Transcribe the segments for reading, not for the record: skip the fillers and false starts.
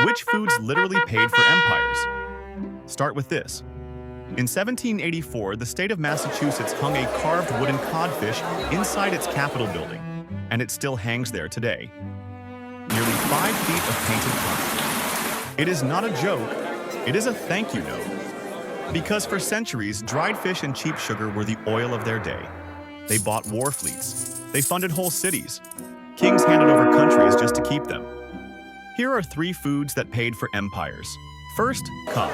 Which foods literally paid for empires? Start with this. In 1784, the state of Massachusetts hung a carved wooden codfish inside its Capitol building, and it still hangs there today. Nearly 5 feet of painted cod. It is not a joke, it is a thank you note. Because for centuries, dried fish and cheap sugar were the oil of their day. They bought war fleets. They funded whole cities. Kings handed over countries just to keep them. Here are 3 foods that paid for empires. First, cod.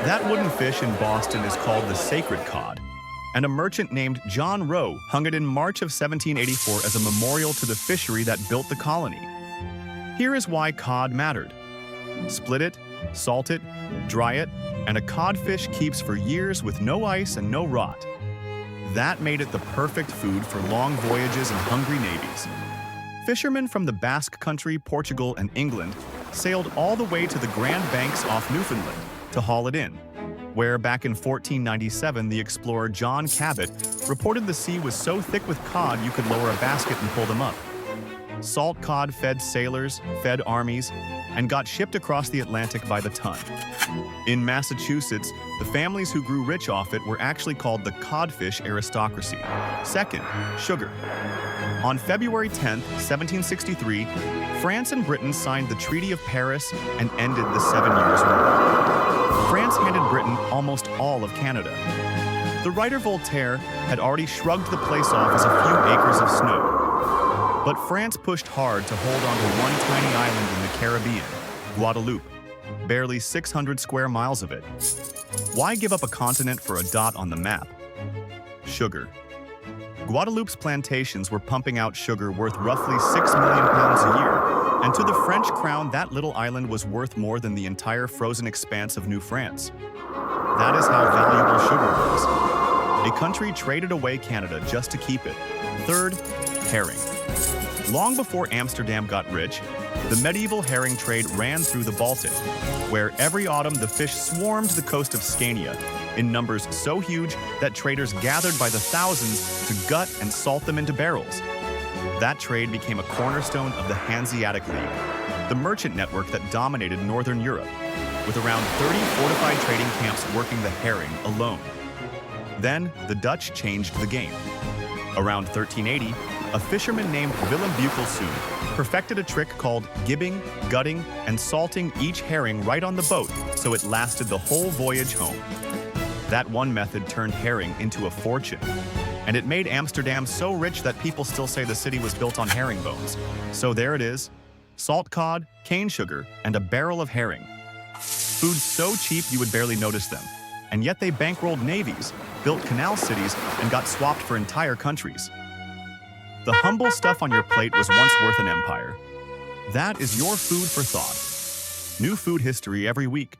That wooden fish in Boston is called the sacred cod, and a merchant named John Roe hung it in March of 1784 as a memorial to the fishery that built the colony. Here is why cod mattered. Split it, salt it, dry it, and a codfish keeps for years with no ice and no rot. That made it the perfect food for long voyages and hungry navies. Fishermen from the Basque Country, Portugal, and England sailed all the way to the Grand Banks off Newfoundland to haul it in, where back in 1497 the explorer John Cabot reported the sea was so thick with cod you could lower a basket and pull them up. Salt cod fed sailors, fed armies, and got shipped across the Atlantic by the ton. In Massachusetts, the families who grew rich off it were actually called the codfish aristocracy. Second, sugar. On February 10, 1763, France and Britain signed the Treaty of Paris and ended the 7 Years' War. France handed Britain almost all of Canada. The writer Voltaire had already shrugged the place off as a few acres of snow. But France pushed hard to hold on to one tiny island in the Caribbean, Guadeloupe, barely 600 square miles of it. Why give up a continent for a dot on the map? Sugar. Guadeloupe's plantations were pumping out sugar worth roughly 6 million pounds a year, and to the French crown, that little island was worth more than the entire frozen expanse of New France. That is how valuable sugar was. A country traded away Canada just to keep it. Third, herring. Long before Amsterdam got rich, the medieval herring trade ran through the Baltic, where every autumn the fish swarmed the coast of Scania in numbers so huge that traders gathered by the thousands to gut and salt them into barrels. That trade became a cornerstone of the Hanseatic League, the merchant network that dominated Northern Europe, with around 30 fortified trading camps working the herring alone. Then, the Dutch changed the game. Around 1380, a fisherman named Willem Bukelsoen perfected a trick called gibbing, gutting, and salting each herring right on the boat so it lasted the whole voyage home. That one method turned herring into a fortune, and it made Amsterdam so rich that people still say the city was built on herring bones. So there it is, salt cod, cane sugar, and a barrel of herring. Foods so cheap you would barely notice them, and yet they bankrolled navies, built canal cities, and got swapped for entire countries. The humble stuff on your plate was once worth an empire. That is your food for thought. New food history every week.